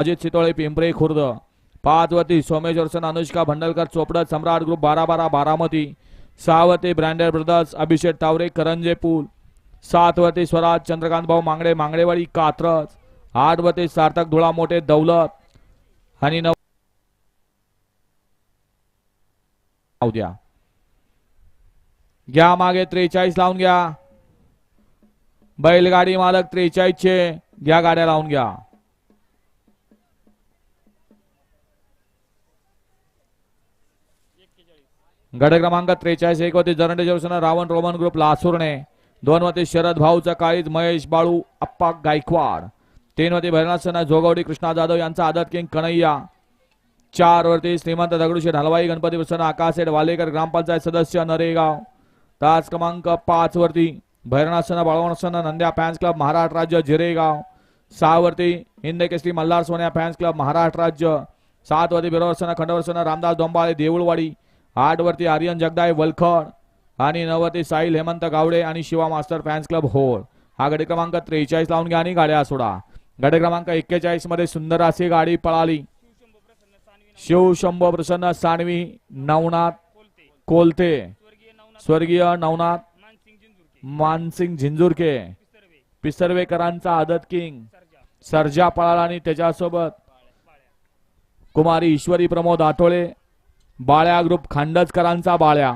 अजित चितोळे पिंपरे खुर्द. 5 वरती सोमेश्वर सन अनुष्का भंडलकर चोपडत सम्राट ग्रुप 12-12 बारामती. 6 वरती branded brothers अभिषेक तावरे करंजे पूल. 7 वरती स्वराज चंद्रकांत भाऊ मांगडे मांगडेवाडी कात्रज. 8 वरती सार्थक धुळा मोठे दौलत आणि 9 द्या घ्या मागे 43 लावून घ्या. बैलगाडी मालक 43 चे घ्या गाड्या लावून घ्या. गट क्रमांक 43 एक वरती जरंडे जवसन रावण रोमन ग्रुप लासुर्णे. 2 वरती शरद भाऊचा काळीज महेश बाळू अप्पा गायकवाड. 3 वरती भैरनाथ जोगवडी कृष्णा जाधव यांचा आदत किंग कन्हैया. 4 वरती श्रीमंत दगडूशेठ हलवाई गणपती प्रसन्न आकाशेठ वालेकर ग्रामपंचायत सदस्य नरेगाव. तास क्रमांक 5 वरती भैरनाथ बाळवण नंद्या फॅन्स क्लब महाराष्ट्र राज्य जिरेगाव. 6 वरती हिंद केसरी मल्हार सोन्या फॅन्स क्लब महाराष्ट्र राज्य. 7 वरती बिरोरसन खंडवरसन रामदास डोंबाळे देऊळवाडी. 8 वरती आर्यन जगदाय वलखड आणि 9 वरती साहिल हेमंत गावडे आणि Shiva master fans club Hol. हा गट क्रमांक 43 लावून घ्या आणि गाड्या सोडा. गट क्रमांक 41 मध्ये सुंदर अशी गाडी पळाली. शिव शंभो प्रसन्न सानवी नवनाथ कोलते स्वर्गीय नवनाथ मानसिंग झिंजुरके पिसर्वेकरांचा आदत किंग सर्जा पळाला आणि त्याच्यासोबत कुमारी ईश्वरी प्रमोद आठोळे बाळ्या ग्रुप खांडजकरांचा बाळ्या.